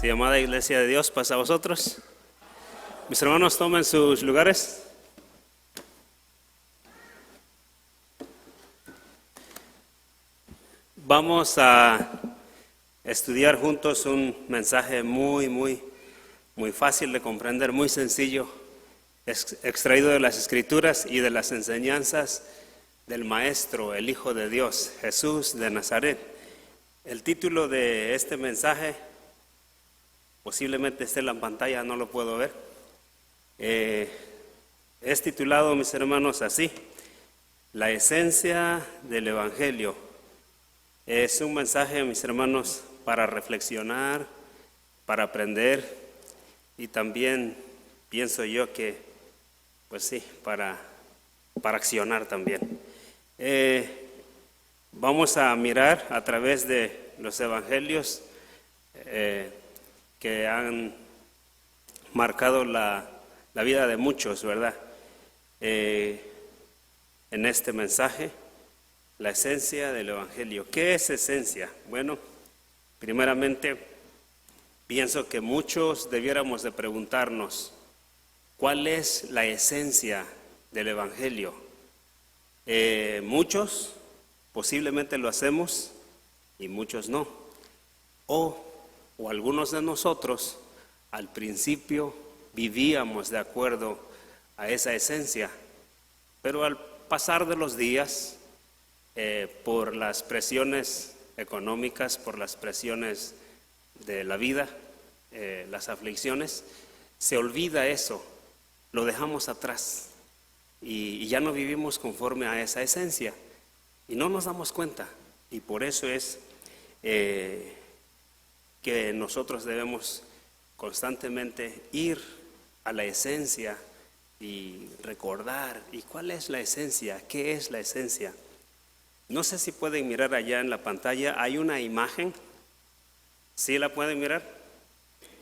paz y amada Iglesia de Dios, paz a vosotros. Mis hermanos, tomen sus lugares. Vamos a estudiar juntos un mensaje muy fácil de comprender, muy sencillo, extraído de las Escrituras y de las enseñanzas del Maestro, el Hijo de Dios, Jesús de Nazaret. El título de este mensaje, posiblemente esté en la pantalla, no lo puedo ver. Es titulado, mis hermanos, así: La esencia del Evangelio. Es un mensaje, mis hermanos, para reflexionar, para aprender y también pienso yo que, pues sí, para accionar también. Vamos a mirar a través de los evangelios que han marcado la vida de muchos, ¿verdad? En este mensaje, la esencia del evangelio. ¿Qué es esencia? Bueno, primeramente, pienso que muchos debiéramos de preguntarnos, ¿cuál es la esencia del evangelio? Muchos posiblemente lo hacemos y muchos no. O algunos de nosotros al principio vivíamos de acuerdo a esa esencia, pero al pasar de los días, por las presiones económicas, por las presiones de la vida, las aflicciones, se olvida eso, lo dejamos atrás y ya no vivimos conforme a esa esencia y no nos damos cuenta, y por eso es que nosotros debemos constantemente ir a la esencia y recordar. ¿Y cuál es la esencia? ¿Qué es la esencia? No sé si pueden mirar allá en la pantalla, hay una imagen. ¿Sí la pueden mirar?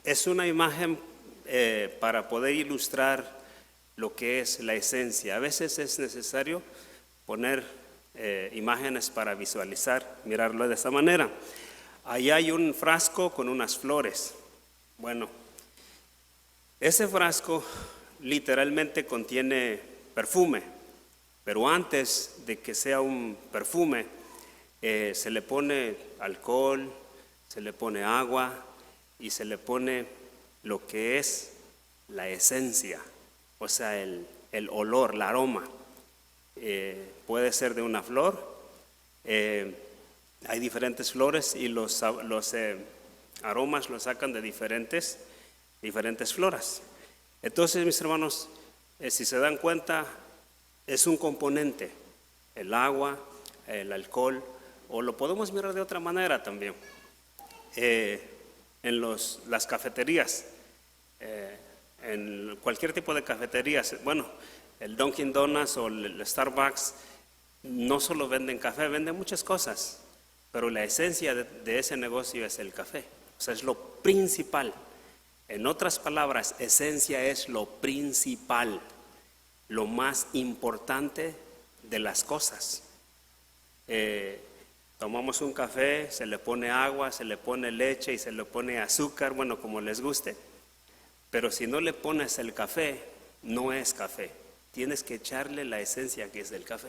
Es una imagen para poder ilustrar lo que es la esencia. A veces es necesario poner imágenes para visualizar, mirarlo de esta manera. Allá hay un frasco con unas flores. Bueno, ese frasco literalmente contiene perfume, pero antes de que sea un perfume, se le pone alcohol, se le pone agua y se le pone lo que es la esencia, o sea, el olor, el aroma. Puede ser de una flor. Hay diferentes flores y los aromas los sacan de diferentes floras. Entonces, mis hermanos, si se dan cuenta, es un componente, el agua, el alcohol, o lo podemos mirar de otra manera también. En las cafeterías, en cualquier tipo de cafeterías, bueno, el Dunkin' Donuts o el Starbucks no solo venden café, venden muchas cosas, pero la esencia de ese negocio es el café, o sea, es lo principal. En otras palabras, esencia es lo principal, lo más importante de las cosas. Tomamos un café, se le pone agua, se le pone leche y se le pone azúcar, bueno, como les guste. Pero si no le pones el café, no es café. Tienes que echarle la esencia que es del café.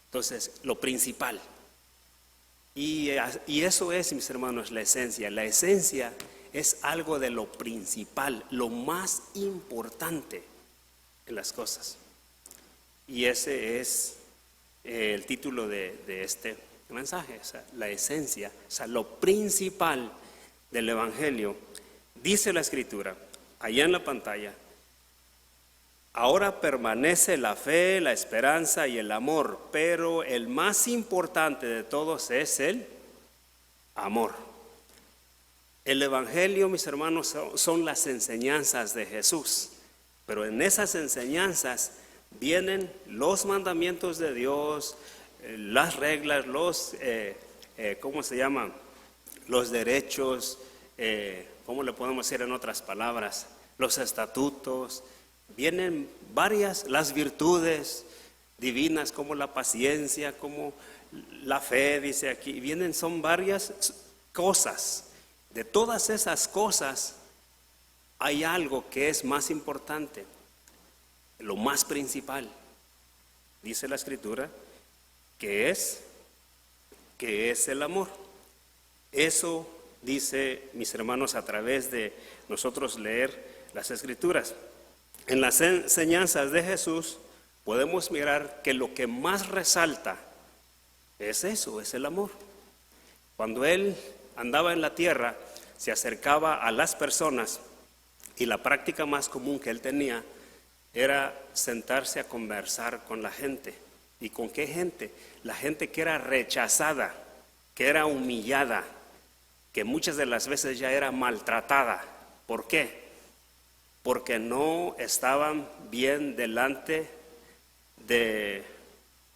Entonces, lo principal. Y eso es, mis hermanos, la esencia. La esencia es algo de lo principal, lo más importante en las cosas. Y ese es el título de este mensaje, o sea, la esencia, o sea, lo principal del Evangelio. Dice la Escritura, allá en la pantalla: ahora permanece la fe, la esperanza y el amor, pero el más importante de todos es el amor. El Evangelio, mis hermanos, son las enseñanzas de Jesús, pero en esas enseñanzas vienen los mandamientos de Dios, las reglas, ¿cómo se llaman? Los derechos, ¿cómo le podemos decir en otras palabras? Los estatutos. Vienen varias, las virtudes divinas como la paciencia, como la fe, dice aquí. Son varias cosas de todas esas cosas hay algo que es más importante, lo más principal. Dice la Escritura que es el amor. Eso dice, mis hermanos, a través de nosotros leer las Escrituras. En las enseñanzas de Jesús podemos mirar que lo que más resalta es eso, es el amor. Cuando Él andaba en la tierra, se acercaba a las personas y la práctica más común que Él tenía era sentarse a conversar con la gente. ¿Y con qué gente? La gente que era rechazada, que era humillada, que muchas de las veces ya era maltratada. ¿Por qué? Porque no estaban bien delante de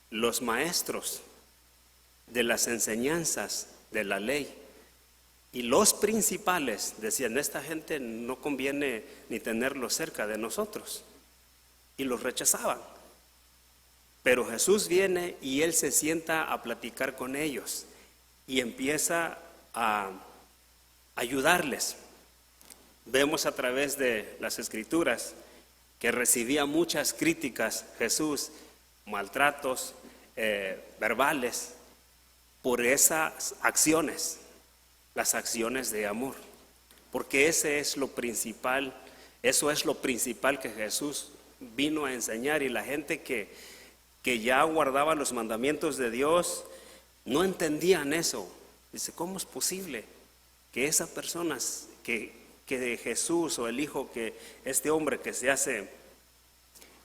los maestros, de las enseñanzas de la ley. Y los principales decían, esta gente no conviene ni tenerlo cerca de nosotros. Y los rechazaban. Pero Jesús viene y Él se sienta a platicar con ellos y empieza a ayudarles. Vemos a través de las Escrituras que recibía muchas críticas Jesús, maltratos verbales, por esas acciones, las acciones de amor. Porque ese es lo principal, eso es lo principal que Jesús vino a enseñar, y la gente que ya guardaba los mandamientos de Dios no entendían eso. Dice, ¿cómo es posible que esas personas, que Jesús o el Hijo, que este hombre que se hace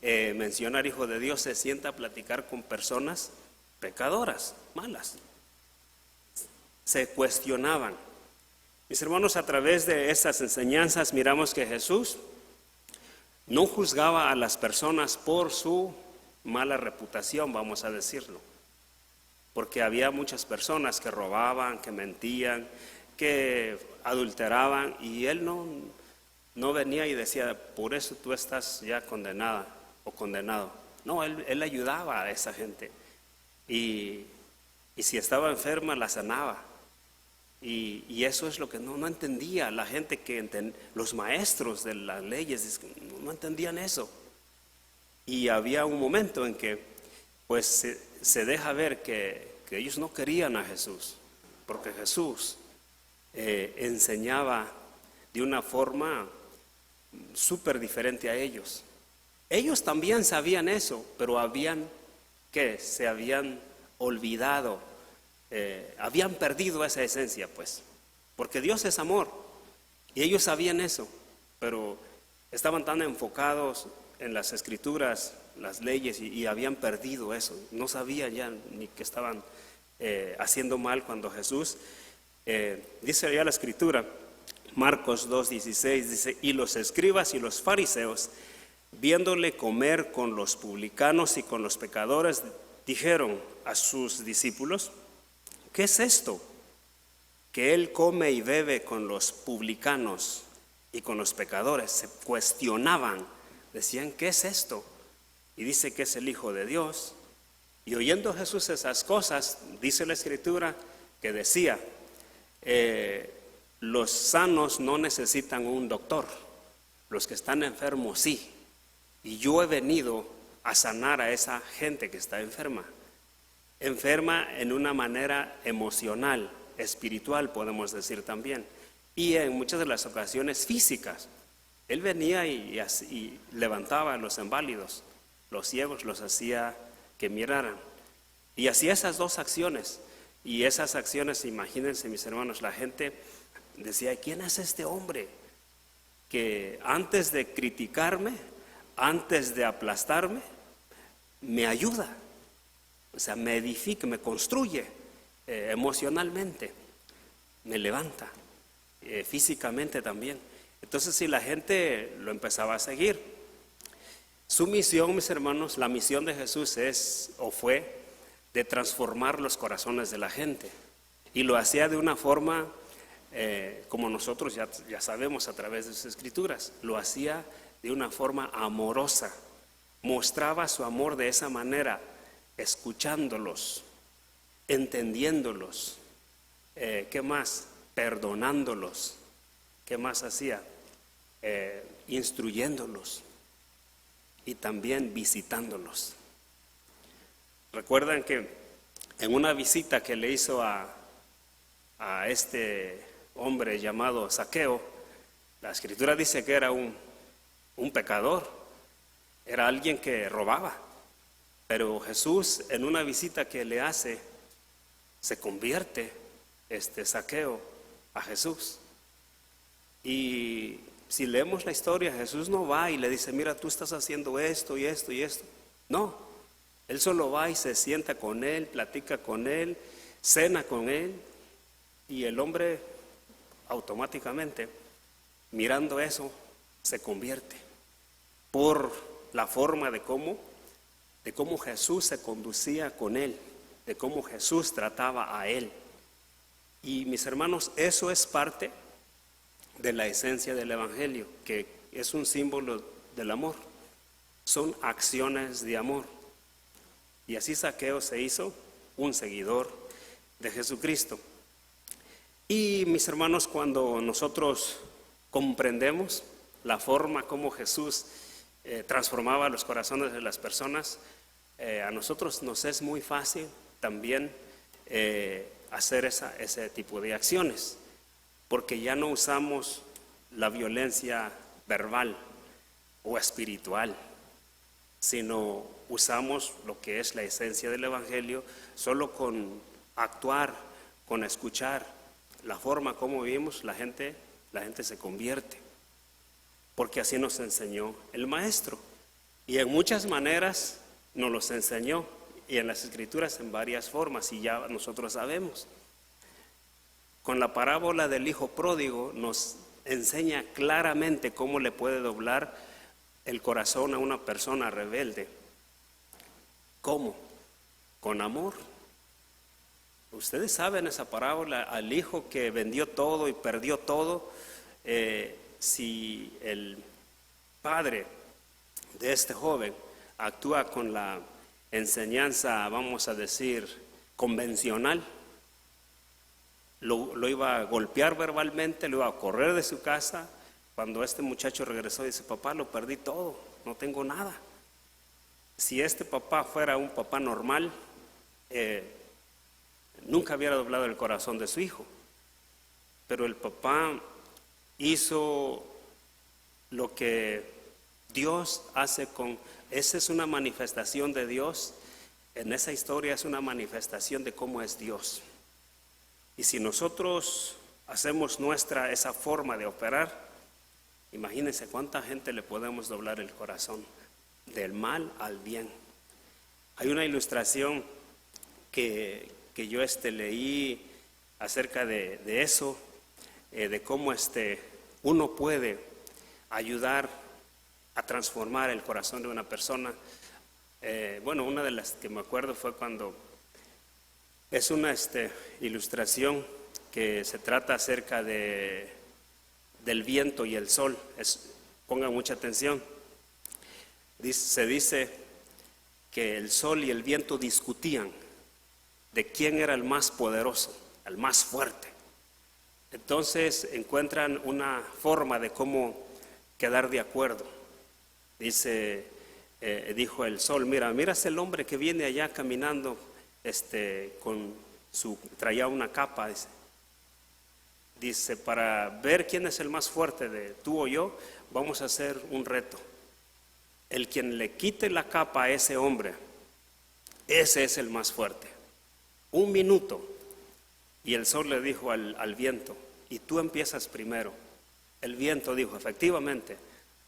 mencionar Hijo de Dios, se sienta a platicar con personas pecadoras, malas? Se cuestionaban. Mis hermanos, a través de estas enseñanzas miramos que Jesús no juzgaba a las personas por su mala reputación, vamos a decirlo, porque había muchas personas que robaban, que mentían, que adulteraban, y Él no venía y decía, por eso tú estás ya condenada o condenado. No, Él ayudaba a esa gente, y si estaba enferma la sanaba. Y eso es lo que no entendía la gente, los maestros de las leyes no entendían eso. Y había un momento en que pues se deja ver que ellos no querían a Jesús, porque Jesús enseñaba de una forma súper diferente a ellos. Ellos también sabían eso, pero se habían olvidado, habían perdido esa esencia, pues, porque Dios es amor, y ellos sabían eso, pero estaban tan enfocados en las Escrituras, las leyes, y habían perdido eso. No sabían ya ni que estaban haciendo mal cuando Jesús, dice ya la Escritura, Marcos 2:16, dice, y los escribas y los fariseos, viéndole comer con los publicanos y con los pecadores, dijeron a sus discípulos, ¿qué es esto? Que Él come y bebe con los publicanos y con los pecadores. Se cuestionaban, decían, ¿qué es esto? Y dice que es el Hijo de Dios. Y oyendo Jesús esas cosas, dice la Escritura que decía, los sanos no necesitan un doctor, los que están enfermos sí. Y yo he venido a sanar a esa gente que está enferma en una manera emocional, espiritual, podemos decir también, y en muchas de las ocasiones físicas. Él venía y levantaba a los inválidos, los ciegos, los hacía que miraran, y hacía esas dos acciones. Y esas acciones, imagínense, mis hermanos, la gente decía, ¿quién es este hombre que antes de criticarme, antes de aplastarme, me ayuda? O sea, me edifica, me construye emocionalmente, me levanta, físicamente también. Entonces, si la gente lo empezaba a seguir, su misión, mis hermanos, la misión de Jesús fue de transformar los corazones de la gente, y lo hacía de una forma como nosotros ya sabemos a través de sus Escrituras, lo hacía de una forma amorosa, mostraba su amor de esa manera, escuchándolos, entendiéndolos, ¿qué más? perdonándolos. ¿Qué más hacía? Instruyéndolos y también visitándolos. Recuerdan que en una visita que le hizo a este hombre llamado Zaqueo, la Escritura dice que era un pecador, era alguien que robaba, pero Jesús, en una visita que le hace, se convierte Zaqueo a Jesús. Y si leemos la historia, Jesús no va y le dice: mira, tú estás haciendo esto y esto y esto. No, Él solo va y se sienta con él, platica con él, cena con él, y el hombre automáticamente, mirando eso, se convierte por la forma de cómo Jesús se conducía con él, de cómo Jesús trataba a él. Y mis hermanos, eso es parte de la esencia del Evangelio, que es un símbolo del amor. Son acciones de amor. Y así Zaqueo se hizo un seguidor de Jesucristo. Y mis hermanos, cuando nosotros comprendemos la forma como Jesús transformaba los corazones de las personas, a nosotros nos es muy fácil también hacer ese tipo de acciones, porque ya no usamos la violencia verbal o espiritual, sino usamos lo que es la esencia del Evangelio, solo con actuar, con escuchar la forma como vivimos, la gente se convierte, porque así nos enseñó el Maestro, y en muchas maneras nos los enseñó, y en las Escrituras en varias formas, y ya nosotros sabemos. Con la parábola del hijo pródigo nos enseña claramente cómo le puede doblar el corazón a una persona rebelde. ¿Cómo? Con amor. Ustedes saben esa parábola al hijo que vendió todo y perdió todo. Si el padre de este joven actúa con la enseñanza, vamos a decir, convencional, lo iba a golpear verbalmente, lo iba a correr de su casa. Cuando este muchacho regresó, dice: papá, lo perdí todo, no tengo nada. Si este papá fuera un papá normal, nunca hubiera doblado el corazón de su hijo. Pero el papá hizo lo que Dios hace esa es una manifestación de Dios. En esa historia es una manifestación de cómo es Dios. Y si nosotros hacemos nuestra esa forma de operar, imagínense cuánta gente le podemos doblar el corazón, del mal al bien. Hay una ilustración que yo leí acerca de eso, de cómo uno puede ayudar a transformar el corazón de una persona. Una de las que me acuerdo fue cuando es una ilustración que se trata acerca del viento y el sol. Pongan mucha atención. Se dice que el sol y el viento discutían de quién era el más poderoso, el más fuerte. Entonces encuentran una forma de cómo quedar de acuerdo. Dijo el sol: mira ese hombre que viene allá caminando, traía una capa, dice, para ver quién es el más fuerte, de tú o yo, vamos a hacer un reto. El quien le quite la capa a ese hombre, ese es el más fuerte. 1 minuto. Y el sol le dijo al viento: y tú empiezas primero. El viento dijo: efectivamente.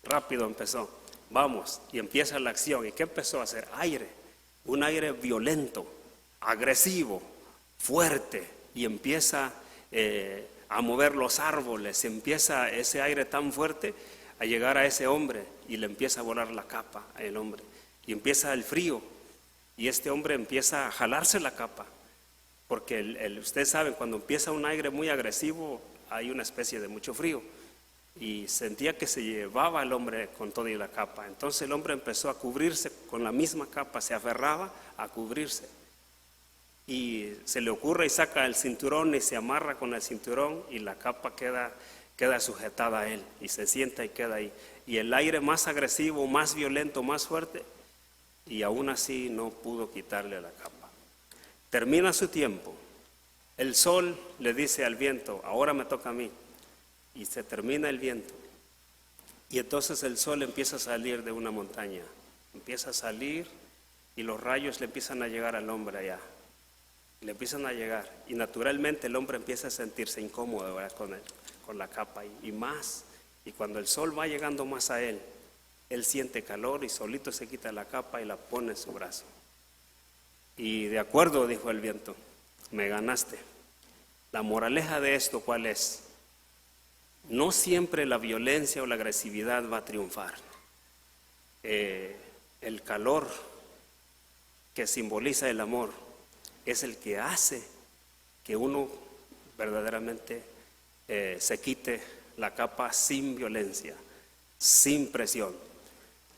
Rápido empezó. Vamos, y empieza la acción. ¿Y qué empezó a hacer? Aire, un aire violento, agresivo, fuerte, y empieza a mover los árboles. Empieza ese aire tan fuerte a llegar a ese hombre, y le empieza a volar la capa al hombre, y empieza el frío, y este hombre empieza a jalarse la capa, porque ustedes saben, cuando empieza un aire muy agresivo hay una especie de mucho frío, y sentía que se llevaba al hombre con toda la capa. Entonces el hombre empezó a cubrirse con la misma capa, se aferraba a cubrirse. y se le ocurre y saca el cinturón y se amarra con el cinturón y la capa queda sujetada a él y se sienta y queda ahí. Y el aire más agresivo, más violento, más fuerte, y aún así no pudo quitarle la capa. Termina su tiempo. El sol le dice al viento, ahora me toca a mí. Y se termina el viento. Y entonces el sol empieza a salir de una montaña. Empieza a salir y los rayos le empiezan a llegar al hombre allá. Le empiezan a llegar. Y naturalmente el hombre empieza a sentirse incómodo, ¿verdad? Con la capa y más. Y cuando el sol va llegando más a él, él siente calor y solito se quita la capa y la pone en su brazo. Y de acuerdo, dijo el viento, me ganaste. La moraleja de esto, ¿cuál es? No siempre la violencia o la agresividad va a triunfar. El calor que simboliza el amor es el que hace que uno verdaderamente se quite la capa sin violencia, sin presión.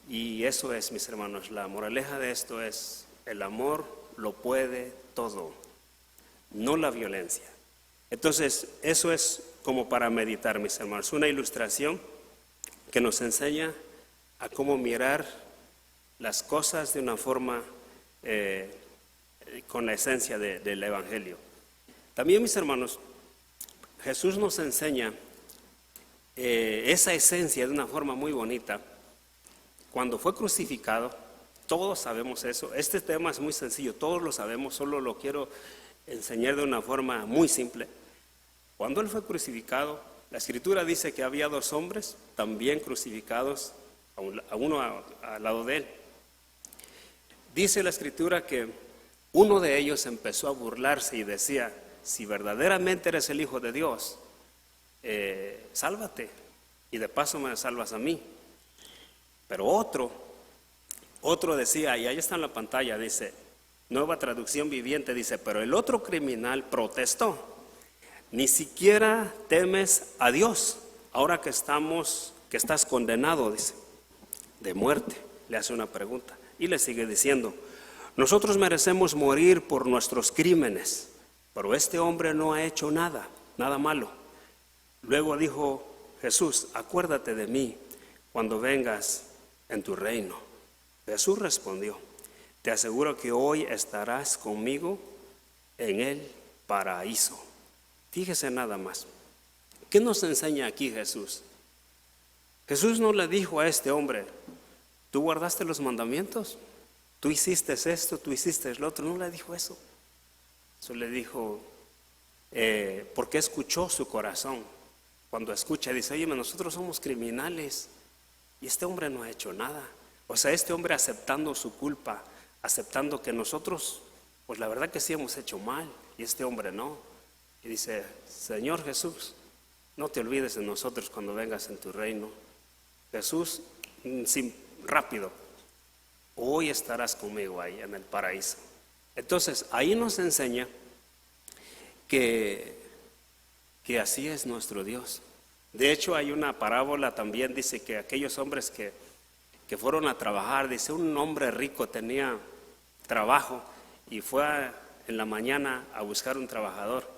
Y eso es, mis hermanos, la moraleja de esto es: el amor lo puede todo, no la violencia. Entonces, eso es como para meditar, mis hermanos, una ilustración que nos enseña a cómo mirar las cosas de una forma con la esencia del Evangelio. También, mis hermanos, Jesús nos enseña esa esencia de una forma muy bonita. Cuando fue crucificado, todos sabemos eso. Este tema es muy sencillo, todos lo sabemos, solo lo quiero enseñar de una forma muy simple. Cuando Él fue crucificado, la Escritura dice que había dos hombres también crucificados, a uno al lado de Él. Dice la Escritura que uno de ellos empezó a burlarse y decía: si verdaderamente eres el Hijo de Dios, sálvate, y de paso me salvas a mí. Pero otro decía, y ahí está en la pantalla, dice, Nueva Traducción Viviente, dice, pero el otro criminal protestó: ni siquiera temes a Dios, ahora que estás condenado, dice, de muerte. Le hace una pregunta y le sigue diciendo: nosotros merecemos morir por nuestros crímenes, pero este hombre no ha hecho nada malo. Luego dijo Jesús: acuérdate de mí cuando vengas en tu reino. Jesús respondió: te aseguro que hoy estarás conmigo en el paraíso. Fíjese nada más. ¿Qué nos enseña aquí Jesús? Jesús no le dijo a este hombre: tú guardaste los mandamientos, tú hiciste esto, tú hiciste lo otro. No le dijo eso. Eso le dijo porque escuchó su corazón. Cuando escucha dice: oye, nosotros somos criminales y este hombre no ha hecho nada. O sea, este hombre aceptando su culpa, aceptando que nosotros, pues la verdad que sí hemos hecho mal y este hombre no. Y dice: Señor Jesús, no te olvides de nosotros cuando vengas en tu reino. Jesús, rápido, hoy estarás conmigo ahí en el paraíso. Entonces, ahí nos enseña que así es nuestro Dios. De hecho, hay una parábola también, dice que aquellos hombres que fueron a trabajar, dice, un hombre rico tenía trabajo y fue en la mañana a buscar un trabajador.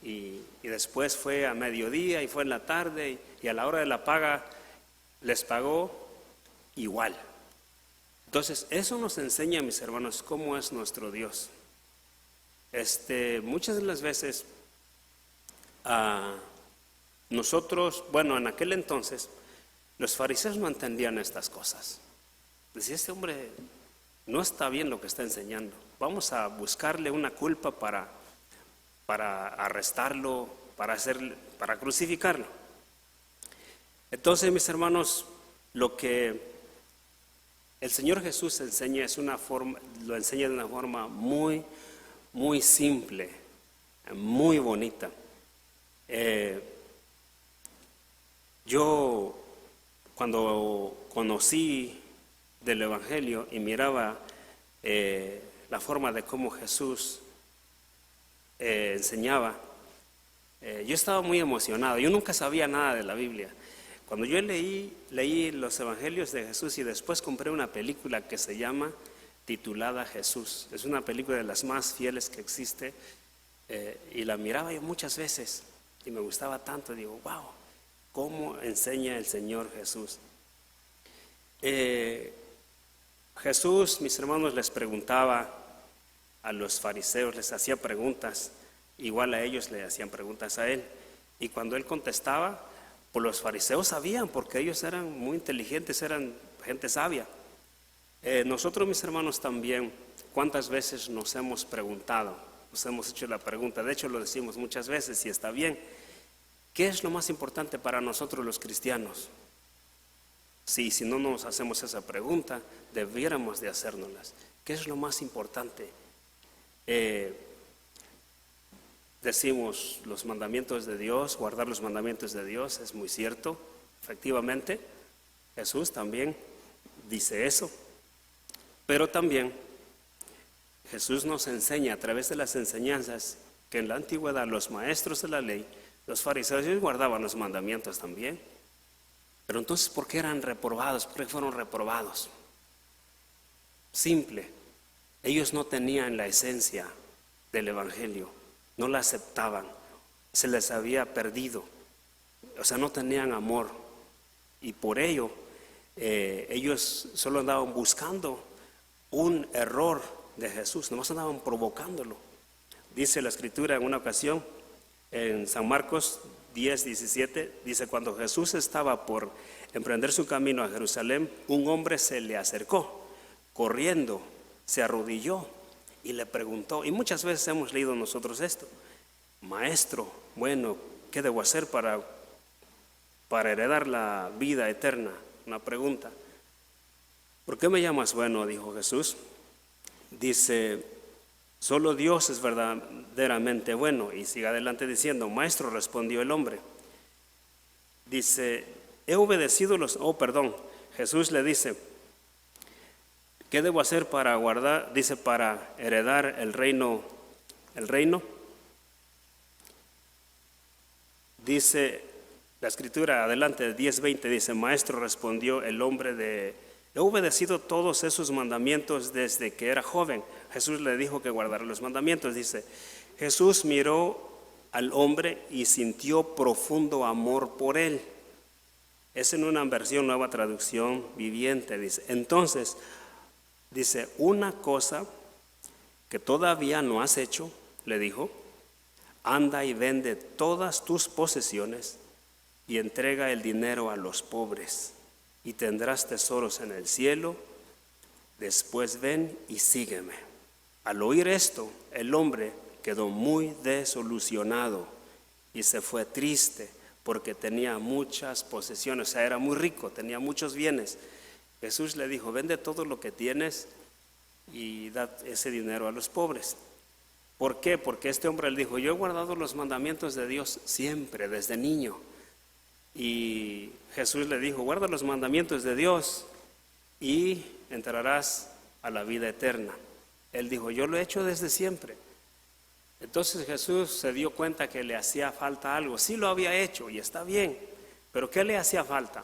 Y después fue a mediodía y fue en la tarde y a la hora de la paga les pagó igual. Entonces, eso nos enseña, mis hermanos, cómo es nuestro Dios. Muchas de las veces nosotros, bueno, en aquel entonces los fariseos no entendían estas cosas. Decía: este hombre no está bien lo que está enseñando, vamos a buscarle una culpa para arrestarlo, para crucificarlo. Entonces, mis hermanos, lo que el Señor Jesús enseña lo enseña de una forma muy, muy simple, muy bonita. Yo cuando conocí del Evangelio y miraba la forma de cómo Jesús enseñaba, yo estaba muy emocionado. Yo nunca sabía nada de la Biblia. Cuando yo leí los Evangelios de Jesús y después compré una película que se llama titulada Jesús. Es una película de las más fieles que existe, y la miraba yo muchas veces y me gustaba tanto. Digo, wow, cómo enseña el Señor Jesús. Jesús, mis hermanos, les preguntaba a los fariseos, les hacía preguntas, igual a ellos le hacían preguntas a él, y cuando él contestaba, pues los fariseos sabían, porque ellos eran muy inteligentes, eran gente sabia. Nosotros, mis hermanos, también, ¿cuántas veces nos hemos preguntado? Nos hemos hecho la pregunta, de hecho lo decimos muchas veces y está bien. ¿Qué es lo más importante para nosotros los cristianos? Sí, si no nos hacemos esa pregunta, debiéramos de hacérnoslas. ¿Qué es lo más importante? Decimos los mandamientos de Dios, guardar los mandamientos de Dios, es muy cierto, efectivamente. Jesús también dice eso. Pero también Jesús nos enseña a través de las enseñanzas que en la antigüedad los maestros de la ley, los fariseos, ellos guardaban los mandamientos también. Pero entonces, ¿por qué eran reprobados? ¿Por qué fueron reprobados? Simple, ellos no tenían la esencia del Evangelio, no la aceptaban, se les había perdido, o sea, no tenían amor, y por ello ellos solo andaban buscando un error de Jesús, nomás andaban provocándolo. Dice la Escritura en una ocasión, en San Marcos 10:17, dice: cuando Jesús estaba por emprender su camino a Jerusalén, un hombre se le acercó, corriendo, se arrodilló y le preguntó, y muchas veces hemos leído nosotros esto: Maestro, bueno, ¿qué debo hacer para heredar la vida eterna? Una pregunta. ¿Por qué me llamas bueno?, dijo Jesús. Dice: solo Dios es verdaderamente bueno. Y sigue adelante diciendo: Maestro, respondió el hombre. Dice: he obedecido Jesús le dice: ¿qué debo hacer para guardar? Dice: para heredar el reino. Dice la Escritura, adelante, 10:20, dice: Maestro, respondió el hombre, he obedecido todos esos mandamientos desde que era joven. Jesús le dijo que guardara los mandamientos. Dice: Jesús miró al hombre y sintió profundo amor por él. Es en una versión, Nueva Traducción Viviente, dice. Entonces, dice: una cosa que todavía no has hecho, le dijo: anda y vende todas tus posesiones y entrega el dinero a los pobres, y tendrás tesoros en el cielo. Después ven y sígueme. Al oír esto, el hombre quedó muy desilusionado y se fue triste, porque tenía muchas posesiones, o sea, era muy rico, tenía muchos bienes. Jesús le dijo: vende todo lo que tienes y da ese dinero a los pobres. ¿Por qué? Porque este hombre le dijo: yo he guardado los mandamientos de Dios siempre, desde niño. Y Jesús le dijo: guarda los mandamientos de Dios y entrarás a la vida eterna. Él dijo: yo lo he hecho desde siempre. Entonces Jesús se dio cuenta que le hacía falta algo. Sí lo había hecho y está bien, pero ¿qué le hacía falta?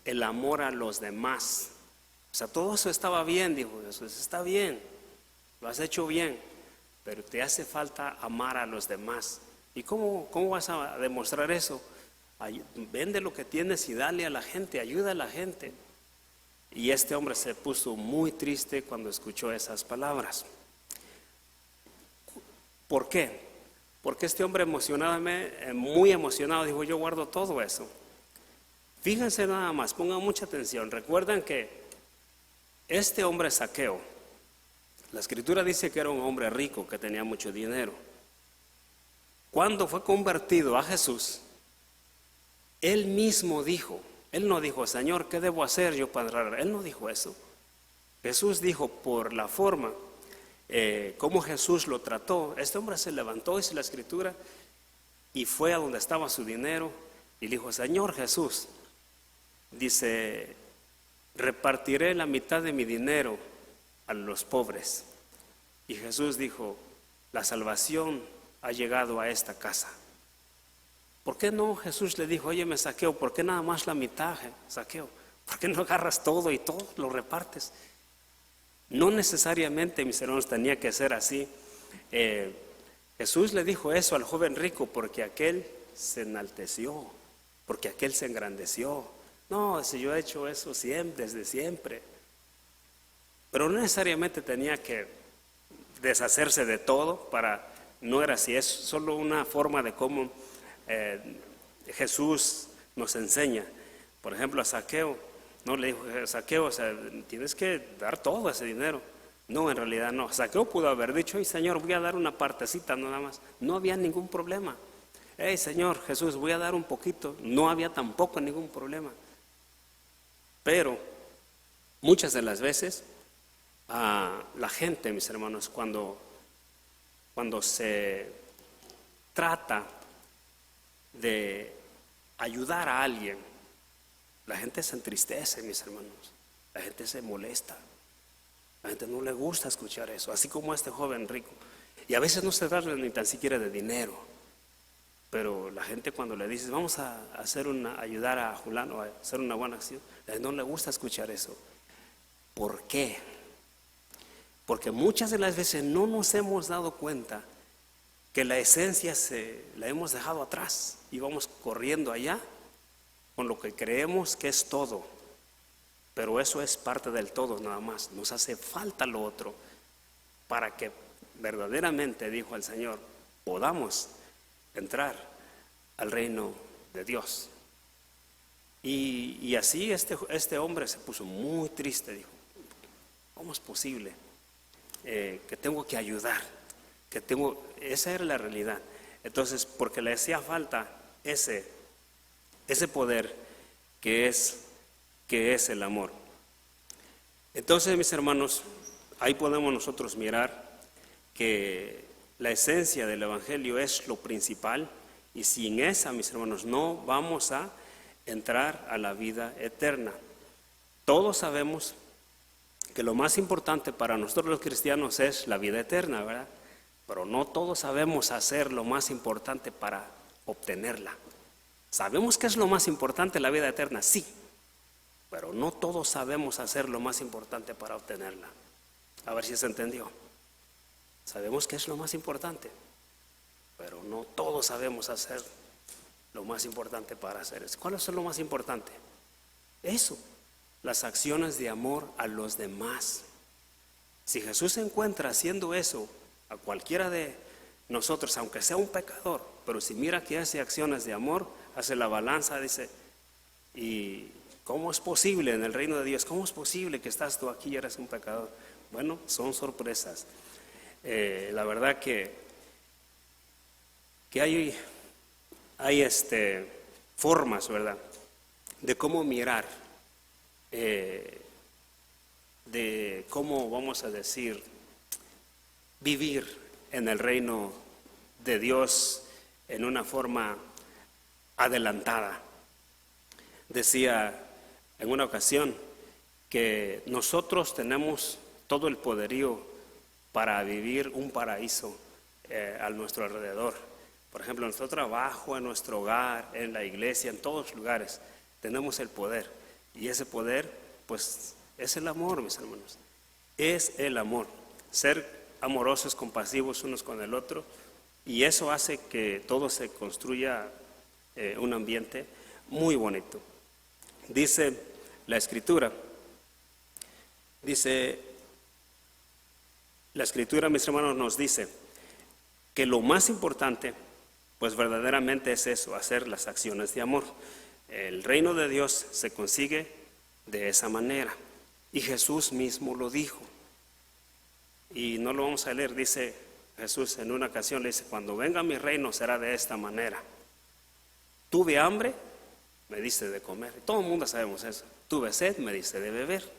El amor a los demás. O sea, todo eso estaba bien, dijo Jesús, está bien, lo has hecho bien, pero te hace falta amar a los demás. ¿Y cómo vas a demostrar eso? Vende lo que tienes y dale a la gente, ayuda a la gente. Y este hombre se puso muy triste cuando escuchó esas palabras. ¿Por qué? Porque este hombre muy emocionado, dijo: yo guardo todo eso. Fíjense nada más, pongan mucha atención. Recuerdan que este hombre Zaqueo, la Escritura dice que era un hombre rico, que tenía mucho dinero. Cuando fue convertido a Jesús, él mismo dijo, él no dijo: Señor, ¿qué debo hacer yo para entrar? Él no dijo eso. Jesús dijo, por la forma cómo Jesús lo trató, este hombre se levantó, dice la Escritura, y fue a donde estaba su dinero y dijo: Señor Jesús, dice, repartiré la mitad de mi dinero a los pobres. Y Jesús dijo: la salvación ha llegado a esta casa. ¿Por qué no? Jesús le dijo: óyeme, Zaqueo, ¿por qué nada más la mitad, Zaqueo? ¿Por qué no agarras todo y todo lo repartes? No necesariamente, mis hermanos, tenía que ser así. Jesús le dijo eso al joven rico porque aquel se enalteció, porque aquel se engrandeció. No, si yo he hecho eso siempre, desde siempre. Pero no necesariamente tenía que deshacerse de todo no era así, es solo una forma de cómo Jesús nos enseña. Por ejemplo, a Zaqueo, no le dijo Zaqueo, o sea, tienes que dar todo ese dinero. No, en realidad no. Zaqueo pudo haber dicho, hey Señor, voy a dar una partecita nada más. No había ningún problema. Hey Señor Jesús, voy a dar un poquito. No había tampoco ningún problema. Pero muchas de las veces la gente, mis hermanos, cuando se trata de ayudar a alguien, la gente se entristece, mis hermanos. La gente se molesta. La gente no le gusta escuchar eso, así como a este joven rico. Y a veces no se trata ni tan siquiera de dinero. Pero la gente cuando le dices, vamos a ayudar a Julano a hacer una buena acción, a él no le gusta escuchar eso. ¿Por qué? Porque muchas de las veces no nos hemos dado cuenta que la esencia la hemos dejado atrás y vamos corriendo allá con lo que creemos que es todo. Pero eso es parte del todo nada más. Nos hace falta lo otro para que verdaderamente, dijo el Señor, podamos entrar al reino de Dios. Y así este hombre se puso muy triste, dijo, ¿cómo es posible que tengo que ayudar? Esa era la realidad. Entonces, porque le hacía falta ese poder que es el amor. Entonces, mis hermanos, ahí podemos nosotros mirar que la esencia del Evangelio es lo principal, y sin esa, mis hermanos, no vamos a entrar a la vida eterna. Todos sabemos que lo más importante para nosotros los cristianos es la vida eterna, ¿verdad? Pero no todos sabemos hacer lo más importante para obtenerla. Sabemos que es lo más importante la vida eterna, sí, pero no todos sabemos hacer lo más importante para obtenerla. A ver si se entendió. Sabemos que es lo más importante, pero no todos sabemos hacer lo más importante para hacer eso. ¿Cuál es lo más importante? Eso, las acciones de amor a los demás. Si Jesús se encuentra haciendo eso a cualquiera de nosotros, aunque sea un pecador, pero si mira que hace acciones de amor, hace la balanza, dice, ¿y cómo es posible en el reino de Dios? ¿Cómo es posible que estás tú aquí y eres un pecador? Bueno, son sorpresas. La verdad que hay formas, ¿verdad?, de cómo mirar, de cómo, vamos a decir, vivir en el reino de Dios en una forma adelantada. Decía en una ocasión que nosotros tenemos todo el poderío para vivir un paraíso a nuestro alrededor. Por ejemplo, en nuestro trabajo, en nuestro hogar, en la iglesia, en todos los lugares, tenemos el poder. Y ese poder, pues, es el amor, mis hermanos. Es el amor. Ser amorosos, compasivos unos con el otro. Y eso hace que todo se construya un ambiente muy bonito. Dice la Escritura, mis hermanos, nos dice que lo más importante, pues verdaderamente es eso, hacer las acciones de amor. El reino de Dios se consigue de esa manera. Y Jesús mismo lo dijo. Y no lo vamos a leer, dice Jesús en una ocasión, le dice, cuando venga mi reino será de esta manera. Tuve hambre, me diste de comer. Todo el mundo sabemos eso. Tuve sed, me diste de beber.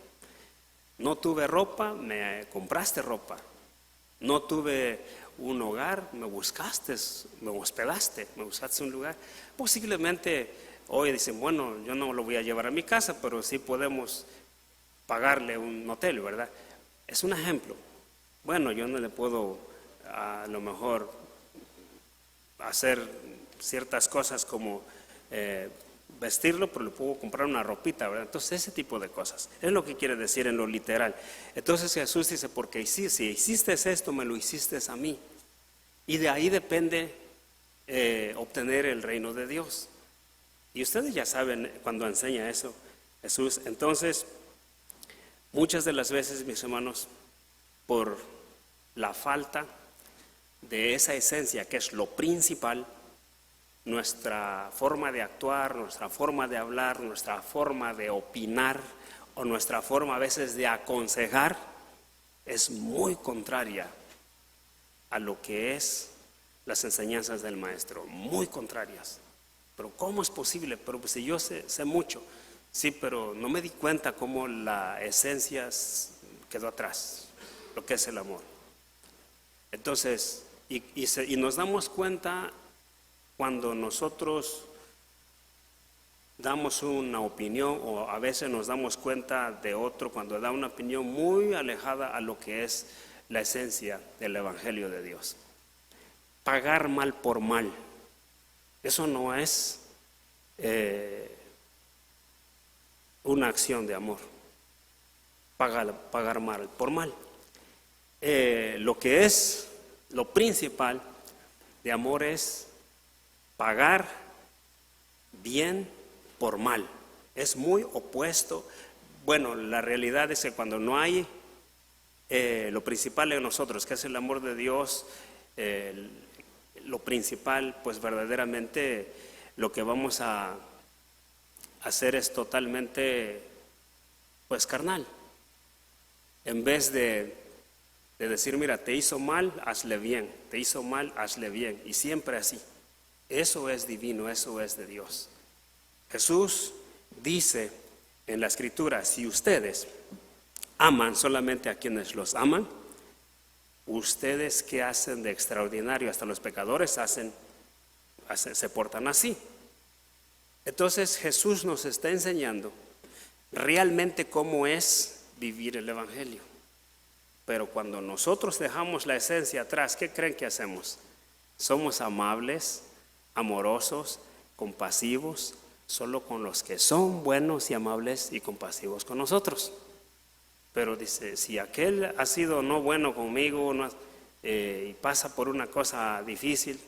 No tuve ropa, me compraste ropa. No tuve un hogar, me buscaste, me hospedaste, me buscaste un lugar. Posiblemente hoy dicen, bueno, yo no lo voy a llevar a mi casa, pero sí podemos pagarle un hotel, ¿verdad? Es un ejemplo. Bueno, yo no le puedo a lo mejor hacer ciertas cosas como vestirlo, pero le puedo comprar una ropita, ¿verdad? Entonces ese tipo de cosas, es lo que quiere decir en lo literal. Entonces Jesús dice, porque si hiciste esto, me lo hiciste a mí. Y de ahí depende obtener el reino de Dios. Y ustedes ya saben cuando enseña eso Jesús. Entonces, muchas de las veces, mis hermanos, por la falta de esa esencia que es lo principal, nuestra forma de actuar, nuestra forma de hablar, nuestra forma de opinar o nuestra forma a veces de aconsejar es muy contraria a lo que es las enseñanzas del maestro, muy contrarias. Pero ¿cómo es posible? Pero pues si yo sé mucho, sí, pero no me di cuenta cómo la esencia quedó atrás, lo que es el amor. Entonces, y nos damos cuenta cuando nosotros damos una opinión, o a veces nos damos cuenta de otro cuando da una opinión muy alejada a lo que es la esencia del Evangelio de Dios. Pagar mal por mal, eso no es una acción de amor. Pagar mal por mal. Lo que es lo principal de amor es pagar bien por mal. Es muy opuesto. Bueno, la realidad es que cuando no hay lo principal en nosotros, que es el amor de Dios, lo principal, pues verdaderamente lo que vamos a hacer es totalmente, pues carnal. En vez de decir, mira, te hizo mal, hazle bien, te hizo mal, hazle bien, y siempre así. Eso es divino, eso es de Dios. Jesús dice en la Escritura, si ustedes aman solamente a quienes los aman, ustedes ¿qué hacen de extraordinario? Hasta los pecadores se portan así. Entonces Jesús nos está enseñando realmente cómo es vivir el Evangelio. Pero cuando nosotros dejamos la esencia atrás, ¿qué creen que hacemos? Somos amables, amorosos, compasivos, solo con los que son buenos y amables y compasivos con nosotros. Pero dice, si aquel ha sido no bueno conmigo y pasa por una cosa difícil,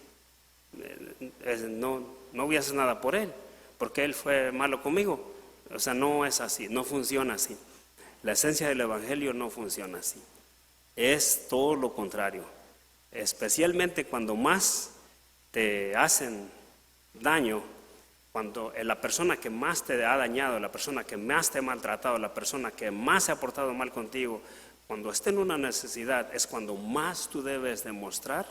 no voy a hacer nada por él, porque él fue malo conmigo. O sea, no es así, no funciona así. La esencia del Evangelio no funciona así. Es todo lo contrario. Especialmente cuando más te hacen daño, cuando la persona que más te ha dañado, la persona que más te ha maltratado, la persona que más se ha portado mal contigo, cuando esté en una necesidad, es cuando más tú debes demostrar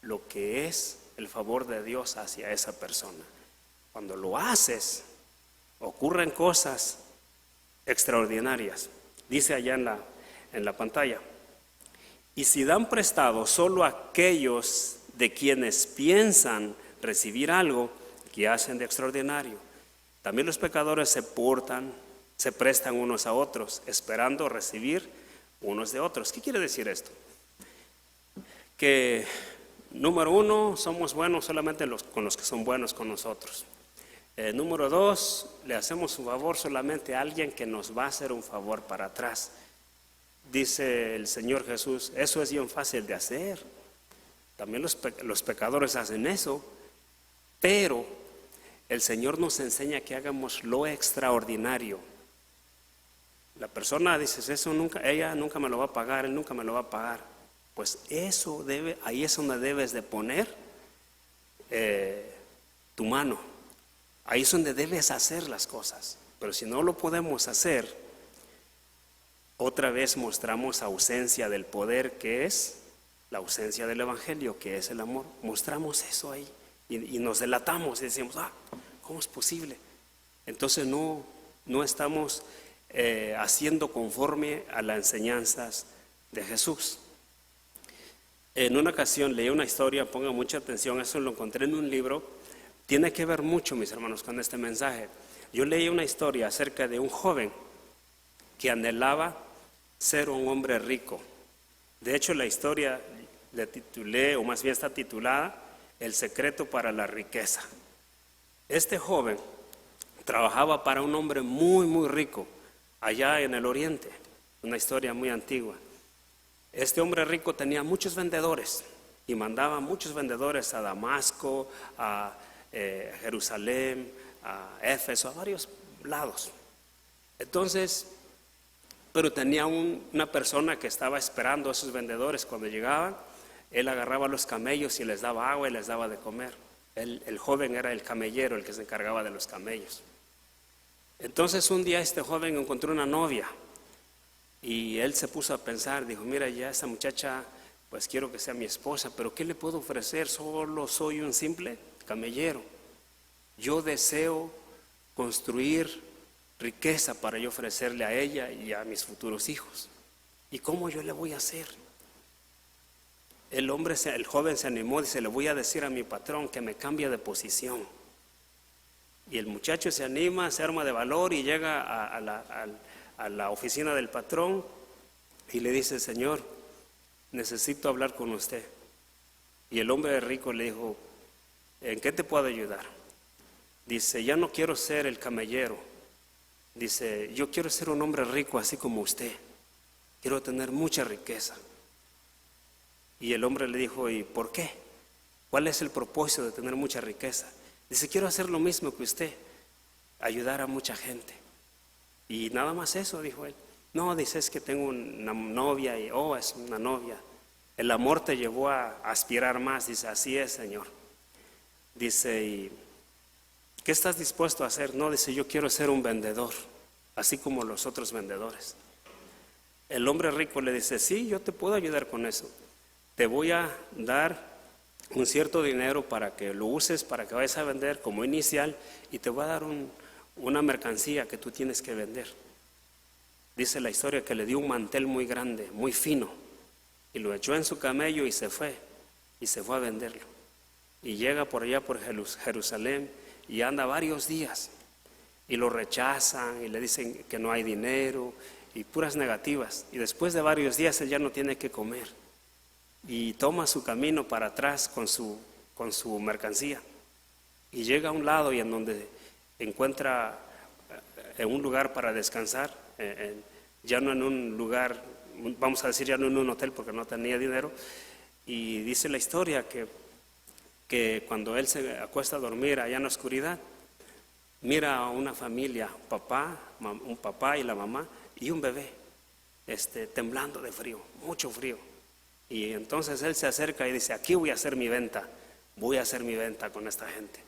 lo que es el favor de Dios hacia esa persona. Cuando lo haces, ocurren cosas extraordinarias. Dice allá en la pantalla, y si dan prestado solo a aquellos de quienes piensan recibir algo, que hacen de extraordinario. También los pecadores se prestan unos a otros, esperando recibir unos de otros. ¿Qué quiere decir esto? Que número uno, somos buenos solamente con los que son buenos con nosotros. Número dos, le hacemos un favor solamente a alguien que nos va a hacer un favor para atrás. Dice el Señor Jesús, eso es bien fácil de hacer. También los pecadores hacen eso, pero el Señor nos enseña que hagamos lo extraordinario. La persona dice, ella nunca me lo va a pagar, él nunca me lo va a pagar. Pues ahí es donde debes de poner tu mano. Ahí es donde debes hacer las cosas. Pero si no lo podemos hacer, otra vez mostramos ausencia del poder, que es la ausencia del Evangelio, que es el amor. Mostramos eso ahí y nos delatamos y decimos, ¿cómo es posible? Entonces no estamos haciendo conforme a las enseñanzas de Jesús. En una ocasión leí una historia, pongan mucha atención, eso lo encontré en un libro, tiene que ver mucho, mis hermanos, con este mensaje. Yo leí una historia acerca de un joven que anhelaba ser un hombre rico. De hecho, la historia le titulé, o más bien está titulada, El secreto para la riqueza. Este joven trabajaba para un hombre muy, muy rico, allá en el oriente, una historia muy antigua. Este hombre rico tenía muchos vendedores y mandaba muchos vendedores a Damasco, a Jerusalén, a Éfeso, a varios lados. Entonces, pero tenía una persona que estaba esperando a esos vendedores cuando llegaban. Él agarraba los camellos y les daba agua y les daba de comer. El joven era el camellero, el que se encargaba de los camellos. Entonces un día este joven encontró una novia y él se puso a pensar, dijo, mira, ya esta muchacha, pues quiero que sea mi esposa, pero ¿qué le puedo ofrecer? Solo soy un simple camellero. Yo deseo construir riqueza para yo ofrecerle a ella y a mis futuros hijos. ¿Y cómo yo le voy a hacer? El joven se animó, dice, le voy a decir a mi patrón que me cambie de posición. Y el muchacho se anima, se arma de valor y llega a la oficina del patrón y le dice, Señor, necesito hablar con usted. Y el hombre rico le dijo, ¿en qué te puedo ayudar? Dice, ya no quiero ser el camellero. Dice, yo quiero ser un hombre rico así como usted. Quiero tener mucha riqueza. Y el hombre le dijo, ¿y por qué? ¿Cuál es el propósito de tener mucha riqueza? Dice, quiero hacer lo mismo que usted, ayudar a mucha gente. Y nada más eso, dijo él. No, dice, es que tengo una novia y, es una novia. El amor te llevó a aspirar más. Dice, así es, Señor. Dice, ¿y qué estás dispuesto a hacer? No, dice, yo quiero ser un vendedor, así como los otros vendedores. El hombre rico le dice, sí, yo te puedo ayudar con eso. Te voy a dar un cierto dinero para que lo uses, para que vayas a vender como inicial, y te voy a dar una mercancía que tú tienes que vender. Dice la historia que le dio un mantel muy grande, muy fino, y lo echó en su camello y se fue a venderlo. Y llega por allá por Jerusalén y anda varios días, y lo rechazan y le dicen que no hay dinero y puras negativas. Y después de varios días él ya no tiene que comer. Y toma su camino para atrás con su mercancía y llega a un lado y en donde encuentra un lugar para descansar, ya no en un lugar, vamos a decir ya no en un hotel porque no tenía dinero. Y dice la historia que cuando él se acuesta a dormir allá en la oscuridad, mira a una familia, un papá y la mamá y un bebé temblando de frío, mucho frío. Y entonces él se acerca y dice, aquí voy a hacer mi venta con esta gente.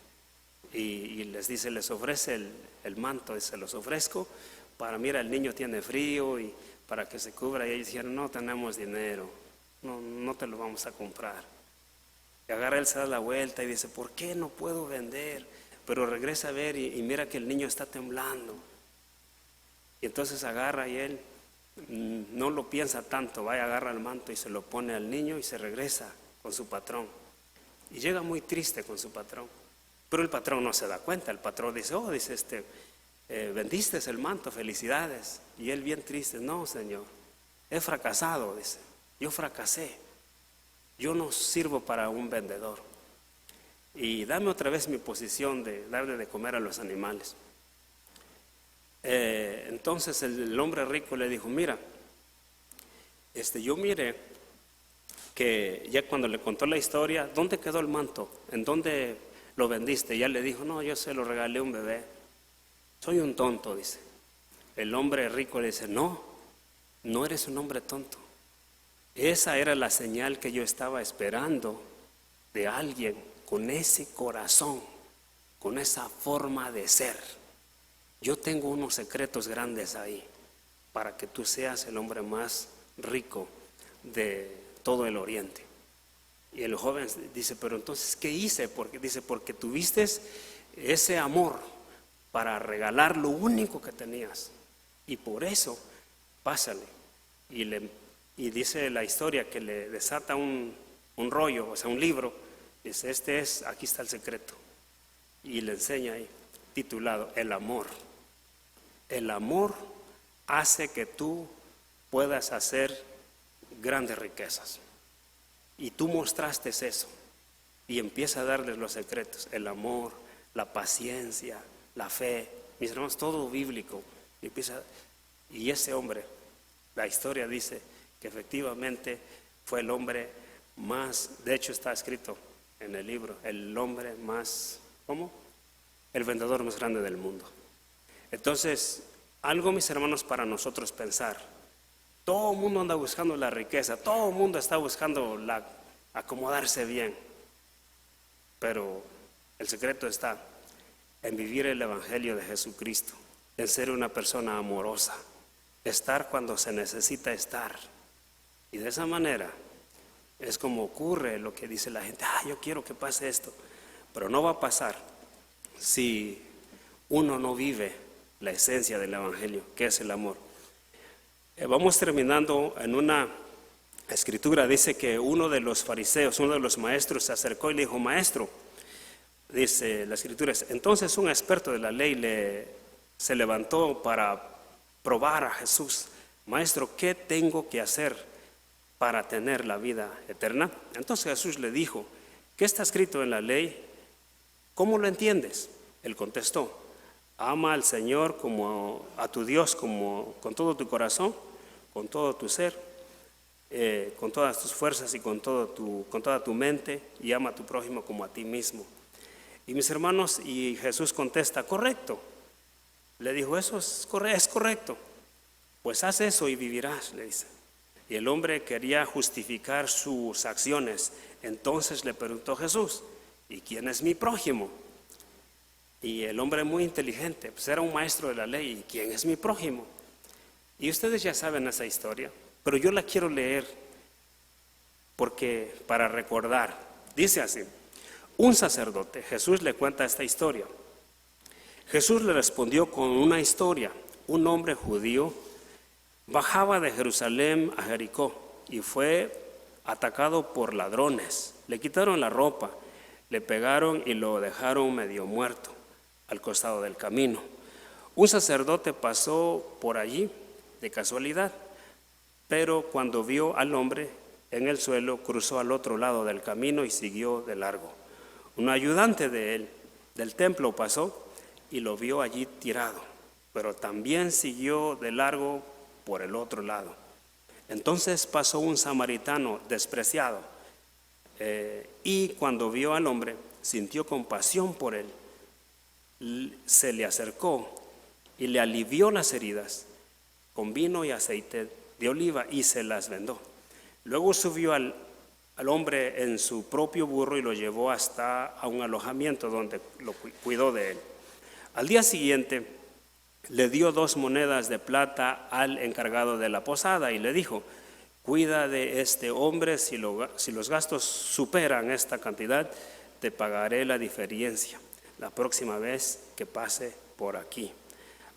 Y les dice, les ofrece el manto, y se los ofrezco para, mira, el niño tiene frío y para que se cubra. Y ellos dijeron, no tenemos dinero, no te lo vamos a comprar. Y agarra él, se da la vuelta y dice, ¿por qué no puedo vender? Pero regresa a ver y mira que el niño está temblando. Y entonces agarra y él no lo piensa tanto, agarra el manto y se lo pone al niño y se regresa con su patrón. Y llega muy triste con su patrón. Pero el patrón no se da cuenta. El patrón dice, vendiste el manto, felicidades. Y él bien triste, no, Señor, he fracasado, dice, yo fracasé. Yo no sirvo para un vendedor. Y dame otra vez mi posición de darle de comer a los animales. Entonces el hombre rico le dijo, mira, yo miré que ya cuando le contó la historia, ¿dónde quedó el manto? ¿En dónde lo vendiste? Y ya le dijo, no, yo se lo regalé a un bebé. Soy un tonto, dice. El hombre rico le dice, no eres un hombre tonto. Esa era la señal que yo estaba esperando de alguien con ese corazón, con esa forma de ser. Yo tengo unos secretos grandes ahí para que tú seas el hombre más rico de todo el oriente. Y el joven dice, pero entonces, ¿qué hice? Porque tuviste ese amor para regalar lo único que tenías. Y por eso, pásale. Y dice la historia que le desata un rollo, o sea, un libro. Dice, aquí está el secreto. Y le enseña ahí, titulado, El amor. El amor hace que tú puedas hacer grandes riquezas. Y tú mostraste eso. Y empieza a darles los secretos. El amor, la paciencia, la fe, mis hermanos, todo bíblico. Y ese hombre, la historia dice que efectivamente fue el hombre más, de hecho está escrito en el libro, el hombre más, ¿cómo? El vendedor más grande del mundo. Entonces, algo, mis hermanos, para nosotros pensar. Todo el mundo anda buscando la riqueza, todo el mundo está buscando acomodarse bien. Pero el secreto está en vivir el Evangelio de Jesucristo, en ser una persona amorosa, estar cuando se necesita estar. Y de esa manera es como ocurre lo que dice la gente, yo quiero que pase esto, pero no va a pasar si uno no vive la esencia del Evangelio, que es el amor. Vamos terminando en una escritura, dice que uno de los fariseos, uno de los maestros se acercó y le dijo, maestro, dice la escritura, entonces un experto de la ley se levantó para probar a Jesús, maestro, ¿qué tengo que hacer para tener la vida eterna? Entonces Jesús le dijo, ¿qué está escrito en la ley? ¿Cómo lo entiendes? Él contestó, ama al Señor como a tu Dios, como con todo tu corazón, con todo tu ser, con todas tus fuerzas y con toda tu mente, y ama a tu prójimo como a ti mismo. Y mis hermanos, y Jesús contesta, correcto. Le dijo, eso es correcto. Pues haz eso y vivirás, le dice. Y el hombre quería justificar sus acciones. Entonces le preguntó Jesús, ¿y quién es mi prójimo? Y el hombre muy inteligente, pues era un maestro de la ley, ¿y quién es mi prójimo? Y ustedes ya saben esa historia, pero yo la quiero leer porque para recordar, dice así, un sacerdote, Jesús le cuenta esta historia. Jesús le respondió con una historia. Un hombre judío bajaba de Jerusalén a Jericó y fue atacado por ladrones. Le quitaron la ropa, le pegaron y lo dejaron medio muerto al costado del camino. Un sacerdote pasó por allí de casualidad, pero cuando vio al hombre en el suelo, cruzó al otro lado del camino y siguió de largo. Un ayudante del templo pasó y lo vio allí tirado, pero también siguió de largo por el otro lado. Entonces pasó un samaritano despreciado y cuando vio al hombre, sintió compasión por él. Se le acercó y le alivió las heridas con vino y aceite de oliva y se las vendó. Luego subió al hombre en su propio burro y lo llevó hasta a un alojamiento donde lo cuidó de él. Al día siguiente le dio 2 monedas de plata al encargado de la posada y le dijo, cuida de este hombre, si los gastos superan esta cantidad, te pagaré la diferencia la próxima vez que pase por aquí.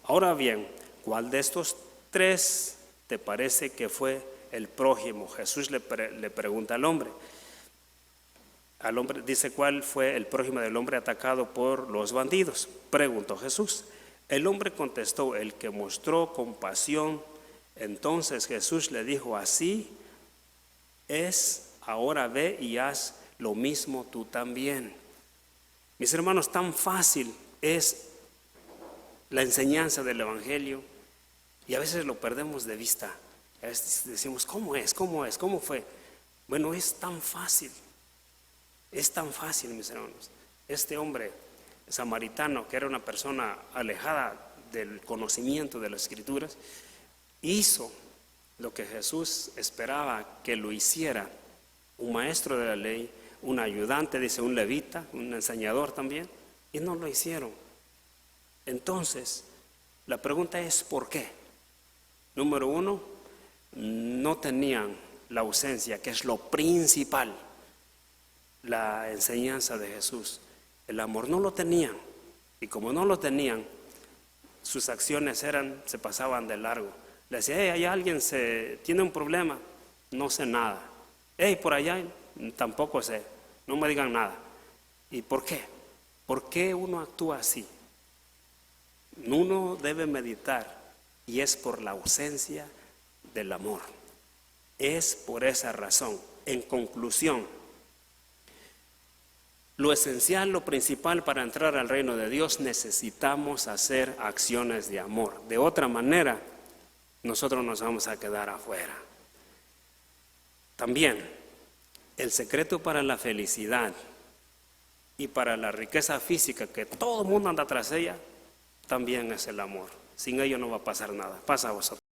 Ahora bien, ¿cuál de estos 3 te parece que fue el prójimo? Jesús le pregunta al hombre. Al hombre dice, ¿cuál fue el prójimo del hombre atacado por los bandidos? Preguntó Jesús. El hombre contestó, el que mostró compasión. Entonces Jesús le dijo, así es, ahora ve y haz lo mismo tú también. Mis hermanos, tan fácil es la enseñanza del Evangelio y a veces lo perdemos de vista. A veces decimos, ¿cómo es? ¿Cómo fue? Bueno, es tan fácil, mis hermanos. Este hombre samaritano, que era una persona alejada del conocimiento de las Escrituras, hizo lo que Jesús esperaba que lo hiciera. Un maestro de la ley, un ayudante, dice un levita, un enseñador también, y no lo hicieron. Entonces, la pregunta es ¿por qué? Número 1, no tenían la ausencia, que es lo principal, la enseñanza de Jesús. El amor no lo tenían, y como no lo tenían, sus acciones se pasaban de largo. Le decía, hay alguien tiene un problema, no sé nada. Por allá tampoco sé, no me digan nada. ¿Y por qué? ¿Por qué uno actúa así? Uno debe meditar y es por la ausencia del amor. Es por esa razón. En conclusión, Lo esencial, lo principal para entrar al reino de Dios, necesitamos hacer acciones de amor. De otra manera, nosotros nos vamos a quedar afuera. También, el secreto para la felicidad y para la riqueza física, que todo el mundo anda tras ella, también es el amor. Sin ello no va a pasar nada. Pasa a vosotros.